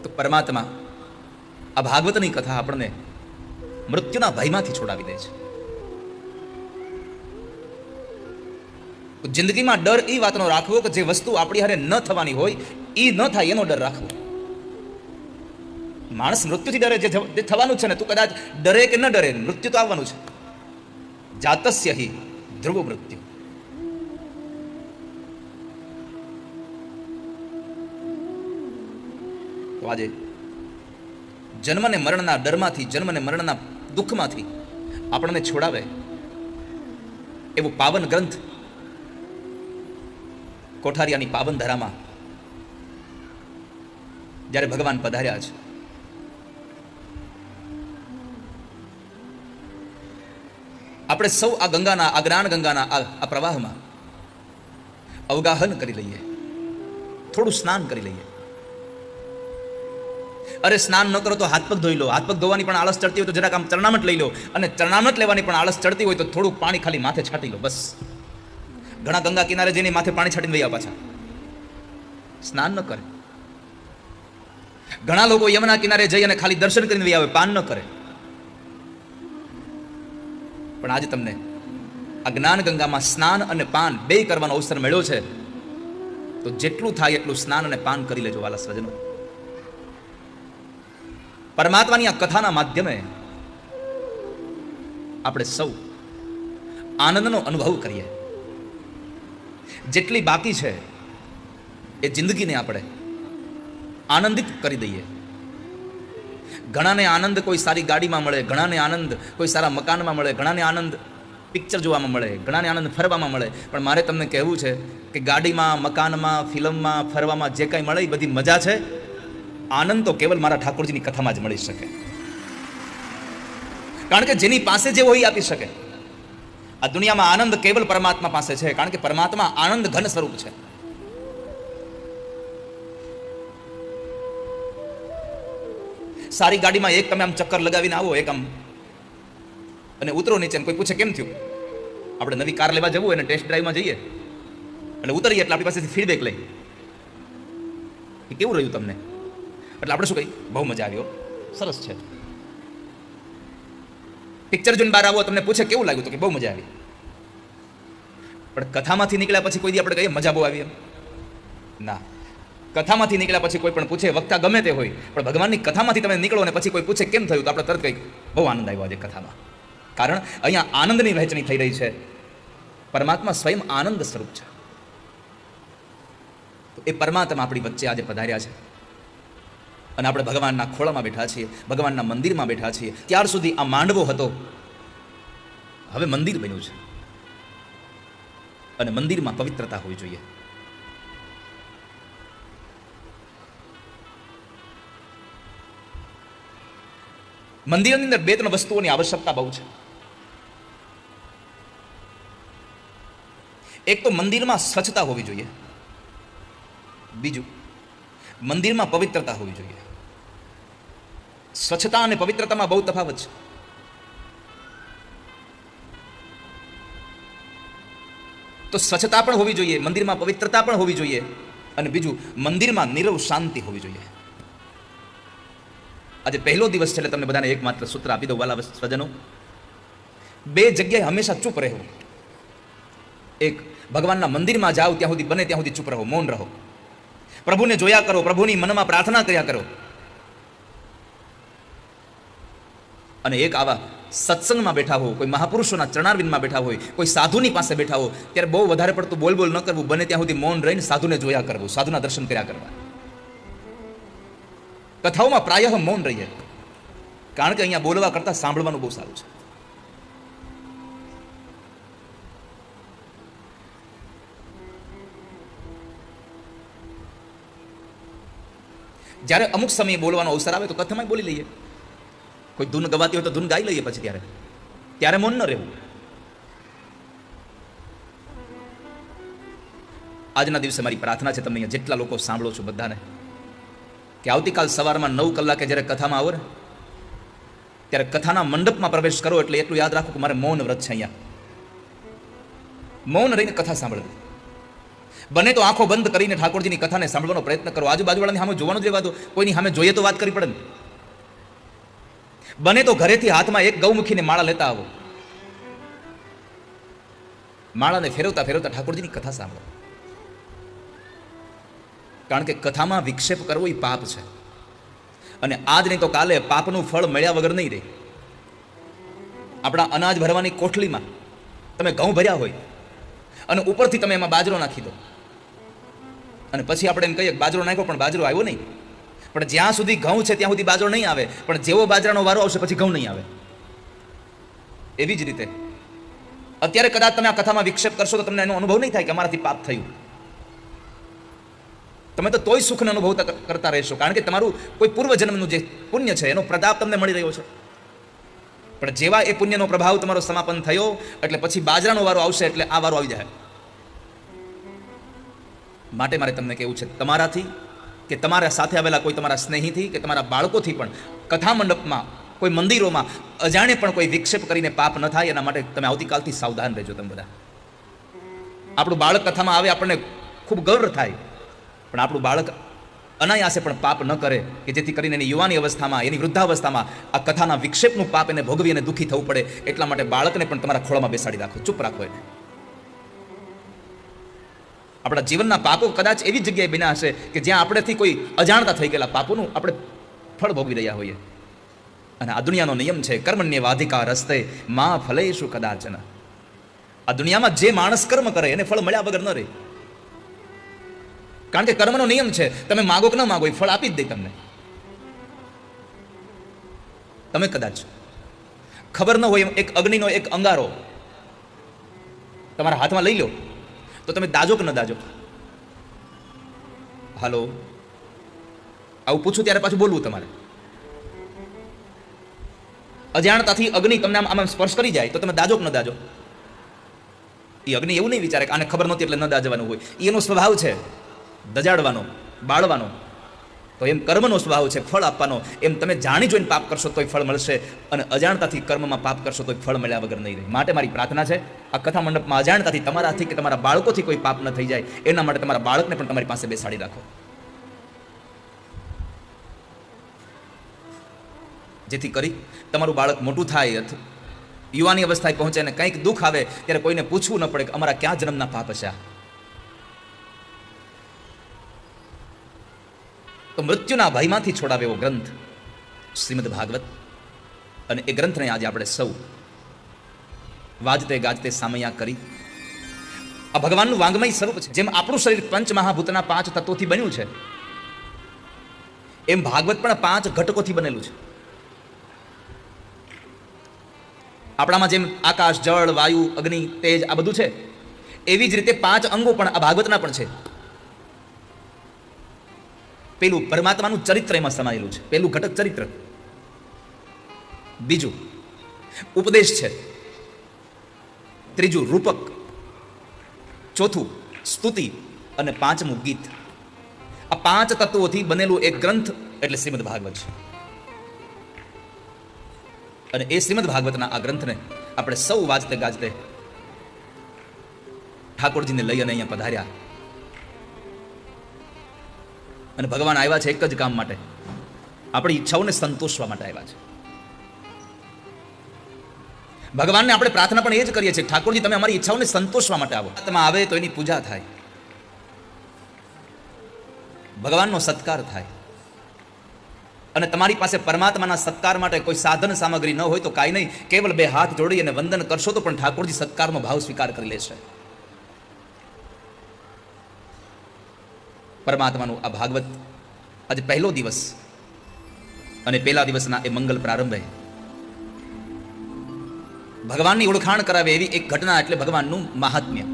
તો પરમાત્મા આ ભાગવતની કથા આપણને મૃત્યુના ભયમાંથી છોડાવી દે છે. જિંદગીમાં ડર એ વાતનો રાખવો કે જે વસ્તુ આપણી હારે ન થવાની હોય એ ન થાય એનો ડર રાખવો. માણસ મૃત્યુથી ડરે, જે થવાનું છે ને તું કદાચ ડરે કે ન ડરે, મૃત્યુ તો આવવાનું છે. જાતસ્ય હિ ધ્રુવ મૃત્યુ. તો આજે જન્મ ને મરણના ડરમાંથી, જન્મ ને મરણના દુઃખમાંથી આપણને છોડાવે એવું પાવન ગ્રંથ કોઠારિયાની પાવન ધરામાં જ્યારે ભગવાન પધાર્યા છે, આપણે સૌ આ ગંગાના, આ જ્ઞાન ગંગાના આ પ્રવાહમાં અવગાહન કરી લઈએ, થોડું સ્નાન કરી લઈએ. અરે સ્નાન ન કરો તો હાથ પગ ધોઈ લો. હાથ પગ ધોવાની પણ આળસ ચડતી હોય તો જરાક આમ ચરણામત લઈ લો, અને ચરણામત લેવાની પણ આળસ ચડતી હોય તો થોડુંક પાણી ખાલી માથે છાંટી લો, બસ. ઘણા ગંગા કિનારે જઈને માથે પાણી છાંટીને વયા પાછા, સ્નાન ન કરે. ઘણા લોકો યમુના કિનારે જઈ અને ખાલી દર્શન કરીને વયા આવે, પાન ન કરે. પણ આજે તમને આ જ્ઞાન ગંગામાં સ્નાન અને પાન બે કરવાનો અવસર મળ્યો છે, તો જેટલું થાય એટલું સ્નાન અને પાન કરી લેજો વાલા સ્વજનો. પરમાત્માની આ કથાના માધ્યમે આપણે સૌ આનંદનો અનુભવ કરીએ. જેટલી બાકી છે એ જિંદગીને આપણે આનંદિત કરી દઈએ. ઘણાને આનંદ કોઈ સારી ગાડીમાં મળે, ઘણાને આનંદ કોઈ સારા મકાનમાં મળે, ઘણાને આનંદ પિક્ચર જોવામાં મળે, ઘણાને આનંદ ફરવામાં મળે. પણ મારે તમને કહેવું છે કે ગાડીમાં, મકાનમાં, ફિલ્મમાં, ફરવામાં જે કાંઈ મળે એ બધી મજા છે. આનંદ તો કેવલ મારા ઠાકોરજીની કથામાં જ મળી શકે. કારણ કે જેની પાસે જે હોય આપી શકે. આ દુનિયામાં આનંદ કેવલ પરમાત્મા પાસે છે, કારણ કે પરમાત્મા આનંદ ઘન સ્વરૂપ છે. સારી ગાડીમાં એક તમે આમ ચક્કર લગાવીને આવો, એક આમ, અને ઉતરો નીચે, કોઈ પૂછે કેમ થયું. આપણે નવી કાર લેવા જવું અને ટેસ્ટ ડ્રાઈવમાં જઈએ એટલે ઉતરીએ એટલે આપણી પાસેથી ફીડબેક લઈ કે કેવું રહ્યું તમને, એટલે આપણે શું કહી, બહુ મજા આવ્યો, સરસ છે. પિક્ચર જોઈને બહાર આવો, તમને પૂછે કેવું લાગ્યું, તો કે બહુ મજા આવી. પણ કથામાંથી નીકળ્યા પછી કોઈ દી આપણે કહીએ મજા બહુ આવી એમ ના. કથામાંથી નીકળ્યા પછી કોઈ પણ પૂછે, વક્તા ગમે તે હોય, પણ ભગવાનની કથામાંથી તમે નીકળો અને પછી કોઈ પૂછે કેમ થયું, તો આપણે તરત કંઈક બહુ આનંદ આવ્યો આજે કથામાં. કારણ અહીંયા આનંદની વહેંચણી થઈ રહી છે. પરમાત્મા સ્વયં આનંદ સ્વરૂપ છે. તો એ પરમાત્મા આપણી વચ્ચે આજે પધાર્યા છે અને આપણે ભગવાનના ખોળામાં બેઠા છીએ, ભગવાનના મંદિરમાં બેઠા છીએ. ત્યાર સુધી આ માંડવો હતો, હવે મંદિર બન્યું છે, અને મંદિરમાં પવિત્રતા હોવી જોઈએ. મંદિરની અંદર બે ત્રણ વસ્તુઓની આવશ્યકતા બહુ છે. એક તો મંદિરમાં સ્વચ્છતા હોવી જોઈએ, બીજું મંદિરમાં પવિત્રતા હોવી જોઈએ. સ્વચ્છતા અને પવિત્રતામાં બહુ તફાવત છે. તો સ્વચ્છતા પણ હોવી જોઈએ, મંદિરમાં પવિત્રતા પણ હોવી જોઈએ, અને બીજું મંદિરમાં નીરવ શાંતિ હોવી જોઈએ. આજે પહેલો દિવસ છે એટલે તમને બધાને એક માત્ર સૂત્ર આપી દઉં વાલા સ્વજનો. બે જગ્યાએ હંમેશા ચૂપ રહેવું. એક, ભગવાનના મંદિરમાં જાઓ ત્યાં સુધી બને ત્યાં સુધી ચૂપ રહો, મૌન રહો. પ્રભુને જોયા કરો, પ્રભુની મનમાં પ્રાર્થના કર્યા કરો. અને એક, આવા સત્સંગમાં બેઠા હો, કોઈ મહાપુરુષોના ચરણારવિંદમાં બેઠા હોય, કોઈ સાધુની પાસે બેઠા હો, ત્યારે બહુ વધારે પડતું બોલ બોલ ન કરવું, બને ત્યાં સુધી મૌન રહીને સાધુને જોયા કરવું, સાધુના દર્શન કર્યા કરવા. કથાઓમાં પ્રાયઃ મૌન રહીએ, કારણ કે અહીંયા બોલવા કરતાં સાંભળવાનું બહુ સારું છે. જ્યારે અમુક સમયે બોલવાનો અવસર આવે તો કથામાં બોલી લઈએ. કોઈ ધૂન ગવાતી હોય તો ધૂન ગાઈ લઈએ પછી, ત્યારે મૌન ન રહેવું. આજના દિવસે મારી પ્રાર્થના છે તમને અહીંયા જેટલા લોકો સાંભળો છો બધાને, કે આવતીકાલ સવારમાં 9 કલાકે જ્યારે કથામાં આવો ને, ત્યારે કથાના મંડપમાં પ્રવેશ કરો એટલે એટલું યાદ રાખો કે મારે મૌન વ્રત છે. અહીંયા મૌન રહીને કથા સાંભળવી. બને તો આંખો બંધ કરીને ઠાકોરજીની કથાને સાંભળવાનો પ્રયત્ન કરો. આજુબાજુવાળાની સામે જોવાનું જ રહેવા દો. કોઈની સામે જોઈએ તો વાત કરવી પડે ને. બને તો ઘરેથી હાથમાં એક ગૌમુખીને માળા લેતા આવો. માળાને ફેરવતા ફેરવતા ઠાકોરજીની કથા સાંભળો. કારણ કે કથામાં વિક્ષેપ કરવો એ પાપ છે. અને આજ નહીં તો કાલે પાપનું ફળ મળ્યા વગર નહીં રહે. આપણા અનાજ ભરવાની કોઠલીમાં તમે ઘઉં ભર્યા હોય અને ઉપરથી તમે એમાં બાજરો નાખી દો અને પછી આપણે એમ કહીએ બાજરો નાખ્યો પણ બાજરો આવ્યો નહીં. પણ જ્યાં સુધી ઘઉં છે ત્યાં સુધી બાજરો નહીં આવે, પણ જેવો બાજરાનો વારો આવશે પછી ઘઉં નહીં આવે. એવી જ રીતે અત્યારે કદાચ તમે આ કથામાં વિક્ષેપ કરશો તો તમને એનો અનુભવ નહીં થાય કે અમારાથી પાપ થયું. તમે તો તોય સુખનો અનુભવ કરતા રહેશો, કારણ કે તમારું કોઈ પૂર્વજન્મનું જે પુણ્ય છે એનો પ્રતાપ તમને મળી રહ્યો છે. પણ જેવા એ પુણ્યનો પ્રભાવ તમારો સમાપન થયો એટલે પછી બાજરાનો વારો આવશે એટલે આ વારો આવી જાય. માટે મારે તમને કહેવું છે, તમારાથી કે તમારા સાથે આવેલા કોઈ તમારા સ્નેહીથી કે તમારા બાળકોથી પણ કથા મંડપમાં કોઈ મંદિરોમાં અજાણે પણ કોઈ વિક્ષેપ કરીને પાપ ન થાય એના માટે તમે આવતીકાલથી સાવધાન રહેજો. તમે બધા આપણું બાળક કથામાં આવે આપણને ખૂબ ગર્વ થાય, પણ આપણું બાળક અનાયાસે પણ પાપ ન કરે કે જેથી કરીને એની યુવાની અવસ્થામાં એની વૃદ્ધાવસ્થામાં આ કથાના વિક્ષેપનું પાપ એને ભોગવી અને દુઃખી થવું પડે. એટલા માટે બાળકને પણ તમારા ખોળામાં બેસાડી રાખો, ચૂપ રાખો એને. આપણા જીવનના પાપો કદાચ એવી જગ્યાએ બન્યા હશે કે જ્યાં આપણેથી કોઈ અજાણતા થઈ ગયેલા પાપોનું આપણે ફળ ભોગવી રહ્યા હોઈએ. અને આ દુનિયાનો નિયમ છે, કર્મણ્યવાધિકાર રસ્તે માં ફલેષુ કદાચન. આ દુનિયામાં જે માણસ કર્મ કરે એને ફળ મળ્યા વગર ન રહે. કારણ કે કર્મનો નિયમ છે, તમે માગો કે ન માગો એ ફળ આપી જ દે તમને. તમે કદાચ ખબર ન હોય એક અગ્નિનો એક અંગારો તમારા હાથમાં લઈ લો તો તમે દાજો કે ન દાજો? હાલો, આવું પૂછું ત્યારે પાછું બોલવું તમારે. અજાણતાથી અગ્નિ તમને આમ સ્પર્શ કરી જાય તો તમે દાજો કે ન દાજો? એ અગ્નિ એવું નહીં વિચારે કે આને ખબર નહોતી એટલે ન દાજવાનું હોય. એનો સ્વભાવ છે દજાડવાનો, બાળવાનો. તો એમ કર્મનો સ્વભાવ છે ફળ આપવાનો. એમ તમે જાણી જોઈને પાપ કરશો તોય ફળ મળશે, અને અજાણતાથી કર્મમાં પાપ કરશો તોય ફળ મળ્યા વગર નહીં રહે. માટે મારી પ્રાર્થના છે, આ કથા મંડપમાં અજાણતાથી તમારાથી કે તમારા બાળકોથી કોઈ પાપ ન થઈ જાય એના માટે તમારા બાળકને પણ તમારી પાસે બેસાડી રાખો, જેથી કરી તમારું બાળક મોટું થાય, યુવાની અવસ્થાએ પહોંચે અને કંઈક દુઃખ આવે ત્યારે કોઈને પૂછવું ન પડે કે અમારા ક્યાં જન્મના પાપ હશે. તો મૃત્યુના ભયમાંથી છોડાવે એવો ગ્રંથ શ્રીમદ ભાગવત. અને એ ગ્રંથને આજે આપણે સૌ વાજતે ગાજતે સામૈયા કરી આ ભગવાનનું વાંગમય સ્વરૂપ છે. જેમ આપણું શરીર પંચ મહાભૂતના 5 તત્વોથી બન્યું છે, એમ ભાગવત પણ 5 ઘટકોથી બનેલું છે. આપણામાં જેમ આકાશ, જળ, વાયુ, અગ્નિ, તેજ આ બધું છે, એવી જ રીતે 5 અંગો પણ આ ભાગવતના પણ છે. પેલું પરમાત્માનું ચરિત્ર એમાં સમાયેલું છે, પેલું ઘટક ચરિત્ર. બીજું ઉપદેશ છે, ત્રીજું રૂપક, ચોથું સ્તુતિ અને 5મું ગીત. આ 5 તત્વોથી બનેલું એક ગ્રંથ એટલે શ્રીમદ ભાગવત છે. અને એ શ્રીમદ ભાગવતના આ ગ્રંથને આપણે સૌ વાજતે ગાજતે ઠાકોરજીને લઈ અને અહીંયા પધાર્યા. અને ભગવાન આવ્યા છે એક જ કામ માટે, આપણી ઈચ્છાઓને સંતોષવા માટે આવ્યા છે. ભગવાનને આપણે પ્રાર્થના પણ એ જ કરીએ છીએ, ઠાકોરજી તમે અમારી ઈચ્છાઓને સંતોષવા માટે આવો. તમે આવે તો એની પૂજા થાય, ભગવાનનો સત્કાર થાય. અને તમારી પાસે પરમાત્માના સત્કાર માટે કોઈ સાધન સામગ્રી ન હોય તો કાંઈ નહીં, કેવલ 2 હાથ જોડી અને વંદન કરશો તો પણ ઠાકોરજી સત્કારનો ભાવ સ્વીકાર કરી લેશે. પરમાત્માનું આ ભાગવત આજે પહેલો દિવસ અને પહેલા દિવસના એ મંગલ પ્રારંભે ભગવાનની ઓળખાણ કરાવે એવી એક ઘટના એટલે ભગવાનનું મહાત્મ્ય.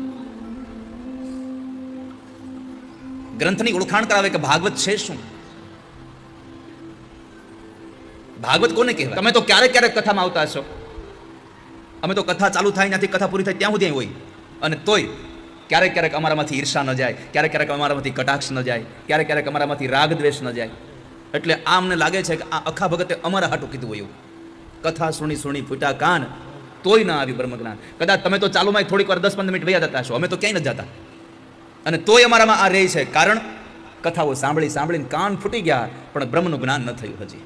ગ્રંથની ઓળખાણ કરાવે કે ભાગવત છે શું, ભાગવત કોને કહેવાય. તમે તો ક્યારેક ક્યારેક કથામાં આવતા હશો, અમે તો કથા ચાલુ થાય ત્યાંથી કથા પૂરી થાય ત્યાં સુધી હોય, અને તોય ક્યારેક ક્યારેક અમારામાંથી ઈર્ષા ન જાય, ક્યારેક ક્યારેક અમારામાંથી કટાક્ષ ન જાય, ક્યારેક ક્યારેક અમારામાંથી રાગ દ્વેષ ન જાય. એટલે આ અમને લાગે છે કે આ અખા ભગતે અમારા હાટું કીધું હોય એવું. કથા સુણી સુણી ફૂટા કાન તોય ના આવી બ્રહ્મજ્ઞાન. કદાચ તમે તો ચાલુમાં થોડીક વાર 10-15 મિનિટ વયા જતા હશો, અમે તો ક્યાંય ન જતા. અને તોય અમારામાં આ રહે છે. કારણ કથાઓ સાંભળી સાંભળીને કાન ફૂટી ગયા, પણ બ્રહ્મનું જ્ઞાન ન થયું હજી.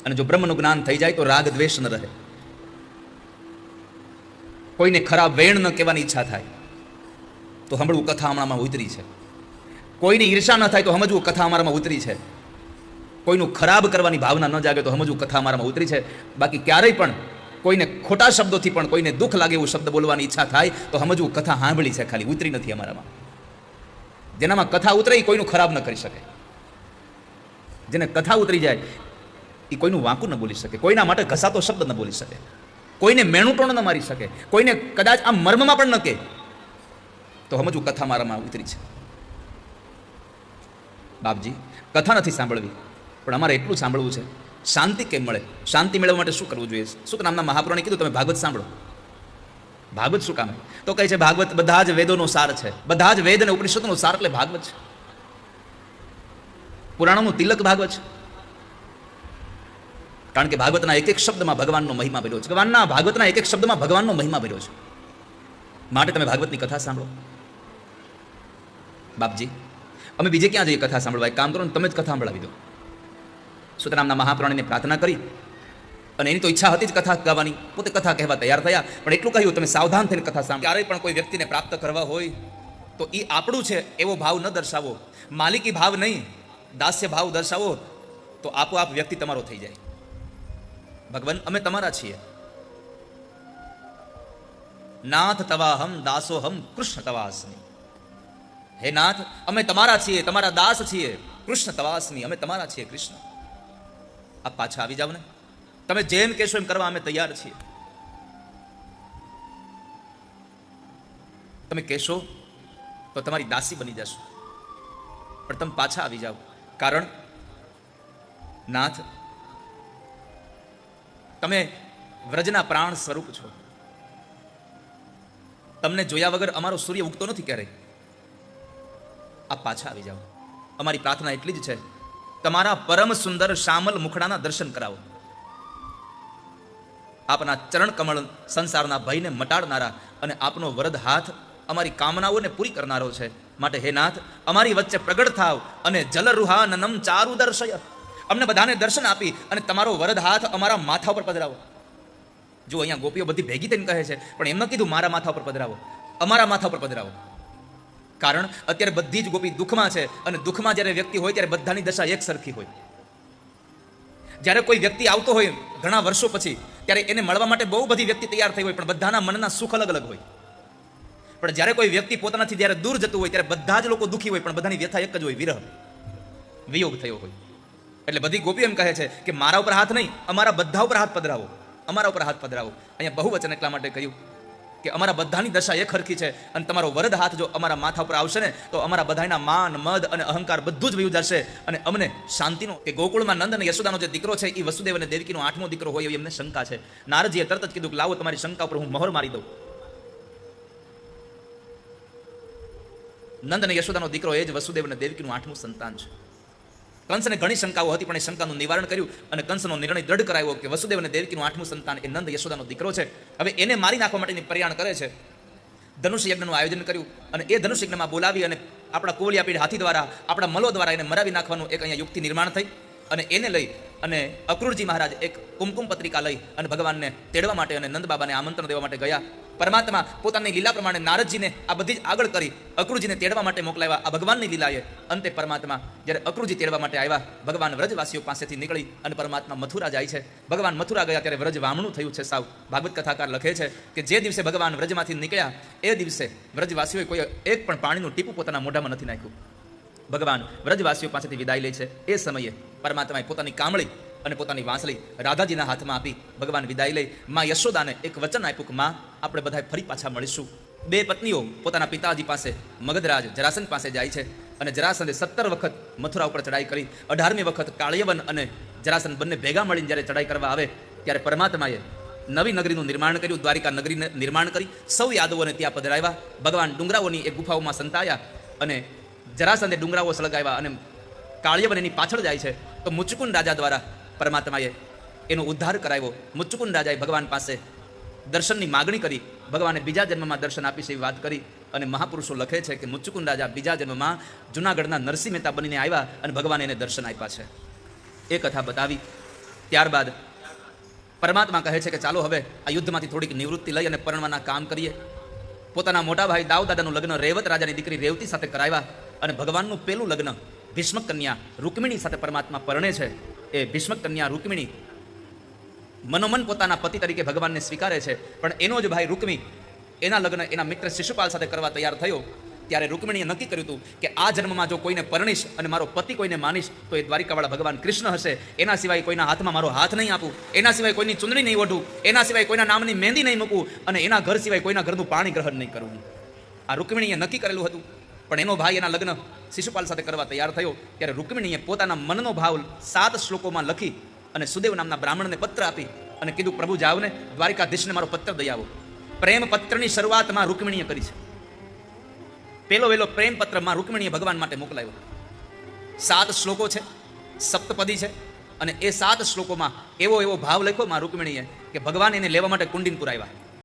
અને જો બ્રહ્મનું જ્ઞાન થઈ જાય તો રાગ દ્વેષ ન રહે. કોઈને ખરાબ વેણ ન કહેવાની ઈચ્છા થાય તો સાંભળવું કથા હમણાંમાં ઉતરી છે. કોઈની ઈર્ષા ન થાય તો સમજવું કથા અમારામાં ઉતરી છે. કોઈનું ખરાબ કરવાની ભાવના ન જાગે તો સમજવું કથા અમારામાં ઉતરી છે. બાકી ક્યારેય પણ કોઈને ખોટા શબ્દોથી પણ કોઈને દુઃખ લાગે એવું શબ્દ બોલવાની ઈચ્છા થાય તો સમજવું કથા સાંભળી છે, ખાલી ઉતરી નથી અમારામાં. જેનામાં કથા ઉતરે એ કોઈનું ખરાબ ન કરી શકે. જેને કથા ઉતરી જાય એ કોઈનું વાંકું ન બોલી શકે, કોઈના માટે ઘસાતો શબ્દ ન બોલી શકે, કોઈને મેણું ટોણ ન મારી શકે, કોઈને કદાચ આ મર્મમાં પણ ન કહે તો સમજવું કથા મારામાં ઉતરી છે. બાપજી, કથા નથી સાંભળવી, પણ અમારે એટલું સાંભળવું છે, શાંતિ કેમ મળે? શાંતિ મેળવવા માટે શું કરવું જોઈએ? શું નામના મહાપુરાણે કીધું તમે ભાગવત સાંભળો. ભાગવત શું કામે? તો કહે છે ભાગવત બધા જ વેદોનો સાર છે, બધા જ વેદ અને ઉપનિષદોનો સાર એટલે ભાગવત છે. પુરાણોનું તિલક ભાગવત છે. કારણ કે ભાગવતના એક એક શબ્દમાં ભગવાનનો મહિમા ભર્યો છે. ભગવાનના ભાગવતના એક એક શબ્દમાં ભગવાનનો મહિમા ભર્યો છે. માટે તમે ભાગવતની કથા સાંભળો. બાપજી, અમે બીજે ક્યાં જઈએ કથા સાંભળવા? એક કામ કરો ને, તમે જ કથા સાંભળાવી દો. સુતરામના મહાપુરાણીને પ્રાર્થના કરી અને એની તો ઈચ્છા હતી જ કથા ગાવાની, પોતે કથા કહેવા તૈયાર થયા, પણ એટલું કહ્યું તમે સાવધાન થઈને કથા સાંભળો. ક્યારેય પણ કોઈ વ્યક્તિને પ્રાપ્ત કરવા હોય તો એ આપણું છે એવો ભાવ ન દર્શાવો, માલિકી ભાવ નહીં, દાસ્ય ભાવ દર્શાવો તો આપોઆપ વ્યક્તિ તમારો થઈ જાય. ભગવાન, અમે તમારા છીએ. નાથ તવાહમ દાસોહમ કૃષ્ણ તવાસ્મી. હે નાથ, અમે તમારા છીએ, તમારા દાસ છીએ. કૃષ્ણ તવાસ્મી, અમે તમારા છીએ કૃષ્ણ. આપ પાછા આવી જાવ ને, તમે જેમ કહેશો એમ કરવા અમે તૈયાર છીએ. તમે કહેશો તો તમારી દાસી બની જશો, પણ તમે પાછા આવી જાવ. કારણ નાથ, તમે વ્રજના પ્રાણ સ્વરૂપ છો. તમને જોયા વગર અમારો સૂર્ય ઉગતો નથી ક્યારેય. આપ પાછા આવી જાઓ. અમારી પ્રાર્થના એટલી જ છે, તમારા પરમ સુંદર શ્યામલ મુખડાના દર્શન કરાવો. આપના ચરણ કમળ સંસારના ભયને મટાડનારા અને આપનો વરદ હાથ અમારી કામનાઓને પૂરી કરનારો છે. માટે હે નાથ, અમારી વચ્ચે પ્રગટ થાવ અને જલરુહાનનમ ચારુ દર્શય. અમને બધાને દર્શન આપી અને તમારો વરદ હાથ અમારા માથા ઉપર પધરાવો. જો અહીંયા ગોપીઓ બધી ભેગી થઈને કહે છે, પણ એમ ન કીધું મારા માથા ઉપર પધરાવો, અમારા માથા ઉપર પધરાવો. કારણ અત્યારે બધી જ ગોપી દુઃખમાં છે, અને દુઃખમાં જ્યારે વ્યક્તિ હોય ત્યારે બધાની દશા એક સરખી હોય. જ્યારે કોઈ વ્યક્તિ આવતો હોય ઘણા વર્ષો પછી, ત્યારે એને મળવા માટે બહુ બધી વ્યક્તિ તૈયાર થઈ હોય, પણ બધાના મનના સુખ અલગ અલગ હોય. પણ જ્યારે કોઈ વ્યક્તિ પોતાનાથી જ્યારે દૂર જતું હોય ત્યારે બધા જ લોકો દુઃખી હોય, પણ બધાની વ્યથા એક જ હોય, વિરહ, વિયોગ થયો હોય. એટલે બધી ગોપીઓ એમ કહે છે કે મારા ઉપર હાથ નહીં, અમારા બધા ઉપર હાથ પધરાવો, અમારા ઉપર હાથ પધરાવો. અહીંયા બહુવચન એટલા માટે કહ્યું કે અમારા બધાની દશા એક હરખી છે, અને તમારો વરદ હાથ જો અમારા માથા ઉપર આવશે ને તો અમારા બધાના માન, મદ અને અહંકાર બધું જ વયું જશે, અને અમને શાંતિનો કે ગોકુળમાં નંદ અને યશોદાનો જે દીકરો છે એ વસુદેવ અને દેવકીનો 8મો દીકરો હોય એવી અમને શંકા છે. નારદજીએ તરત જ કીધું કે લાવો તમારી શંકા ઉપર હું મહોર મારી દઉં. નંદ અને યશોદાનો દીકરો એ જ વસુદેવ અને દેવકીનું 8મું સંતાન છે. કંસને ઘણી શંકાઓ હતી, પણ એ શંકાનું નિવારણ કર્યું અને કંસનો નિર્ણય દ્રઢ કરાયો કે વસુદેવ અને દેવકીનું 8મું સંતાન એ નંદ યશોદાનો દીકરો છે. હવે એને મારી નાખવા માટેની પ્રયાણ કરે છે. ધનુષ યજ્ઞનું આયોજન કર્યું અને એ ધનુષ યજ્ઞમાં બોલાવી અને આપણા કોવલિયા પીઢ હાથી દ્વારા, આપણા મલો દ્વારા એને મરાવી નાખવાનું એક અહીંયા યુક્તિ નિર્માણ થઈ. અને એને લઈ અને અક્રૂરજી મહારાજ એક કુમકુમ પત્રિકા લઈ અને ભગવાનને તેડવા માટે અને નંદ બાબાને આમંત્રણ દેવા માટે ગયા. પરમાત્મા પોતાની લીલા પ્રમાણે નારદજીને આ બધી જ આગળ કરી અક્રૂરજીને તેડવા માટે મોકલાવ્યા. આ ભગવાનની લીલાએ અંતે પરમાત્મા જ્યારે અક્રૂરજી તેડવા માટે આવ્યા, ભગવાન વ્રજવાસીઓ પાસેથી નીકળી અને પરમાત્મા મથુરા જાય છે. ભગવાન મથુરા ગયા ત્યારે વ્રજ વામણું થયું છે સાવ. ભાગવત કથાકાર લખે છે કે જે દિવસે ભગવાન વ્રજમાંથી નીકળ્યા એ દિવસે વ્રજવાસીઓએ કોઈ એક પણ પાણીનું ટીપું પોતાના મોઢામાં નથી નાખ્યું. ભગવાન વ્રજવાસીઓ પાસેથી વિદાય લે છે. એ સમયે પરમાત્માએ પોતાની કામળી અને પોતાની વાંસળી રાધાજીના હાથમાં આપી ભગવાન વિદાય લઈ માં યશોદાને એક વચન આપ્યું કે માં, આપણે બધા ફરી પાછા મળીશું. બે પત્નીઓ પોતાના પિતાજી પાસે મગધરાજ જરાસંઘ પાસે જાય છે અને જરાસંઘે 17 વખત મથુરા ઉપર ચડાઈ કરી. 18મી વખત કાળયવન અને જરાસંઘ બંને ભેગા મળીને જ્યારે ચડાઈ કરવા આવે ત્યારે પરમાત્માએ નવી નગરીનું નિર્માણ કર્યું, દ્વારિકા નગરીને નિર્માણ કરી. સૌ યાદવોને ત્યાં પધરાવ્યા. ભગવાન ડુંગરાઓની એક ગુફાઓમાં સંતાયા અને જરાસંઘે ડુંગરાઓ સળગાવ્યા અને કાળયવન એની પાછળ જાય છે. તો મુચકુંદ રાજા દ્વારા પરમાત્માએ એનો ઉદ્ધાર કરાવ્યો. મુચકુંદ રાજાએ ભગવાન પાસે દર્શનની માગણી કરી. ભગવાને બીજા જન્મમાં દર્શન આપીશ એવી વાત કરી અને મહાપુરુષો લખે છે કે મુચ્ચુકુંદ રાજા બીજા જન્મમાં જુનાગઢના નરસિંહ મહેતા બનીને આવ્યા અને ભગવાને એને દર્શન આપ્યા છે. એ કથા બતાવી. ત્યારબાદ પરમાત્મા કહે છે કે ચાલો હવે આ યુદ્ધમાંથી થોડીક નિવૃત્તિ લઈ અને પરણવાના કામ કરીએ. પોતાના મોટા ભાઈ દાઉદાદાનું લગ્ન રેવત રાજાની દીકરી રેવતી સાથે કરાવ્યા અને ભગવાનનું પેલું લગ્ન ભીષ્મક કન્યા રૂકમિણી સાથે પરમાત્મા પરણે છે. એ ભીષ્મક કન્યા રૂકમિણી મનોમન પોતાના પતિ તરીકે ભગવાનને સ્વીકારે છે, પણ એનો જ ભાઈ રૂકમી એના લગ્ન એના મિત્ર શિશુપાલ સાથે કરવા તૈયાર થયો. ત્યારે રૂકમિણીએ નક્કી કર્યું હતું કે આ જન્મમાં જો કોઈને પરણીશ અને મારો પતિ કોઈને માનીશ તો એ દ્વારિકાવાળા ભગવાન કૃષ્ણ હશે. એના સિવાય કોઈના હાથમાં મારો હાથ નહીં આપું, એના સિવાય કોઈની ચુંદડી નહીં ઓઢું, એના સિવાય કોઈના નામની મહેંદી નહીં મૂકું અને એના ઘર સિવાય કોઈના ઘરનું પાણી ગ્રહણ નહીં કરવું. આ રૂકમિણીએ નક્કી કરેલું હતું. પણ એનો ભાઈ એના લગ્ન શિશુપાલ સાથે કરવા તૈયાર થયો ત્યારે રૂકમિણીએ પોતાના મનનો ભાવ 7 શ્લોકોમાં લખી અને સુદેવ નામના બ્રાહ્મણને પત્ર આપી અને કીધું, પ્રભુ જાવને દ્વારિકાધીશને મારો પત્ર દઈ આવો. પ્રેમ પત્રની શરૂઆતમાં રૂકમિણીએ કરી છે. પેલો વેલો પ્રેમ પત્રમાં રૂકમિણીએ ભગવાન માટે મોકલાયો. 7 શ્લોકો છે, સપ્તપદી છે અને એ 7 શ્લોકોમાં એવો ભાવ લખ્યો માં રૂકમિણીએ કે ભગવાન એને લેવા માટે કુંડીનપુર આવ્યા.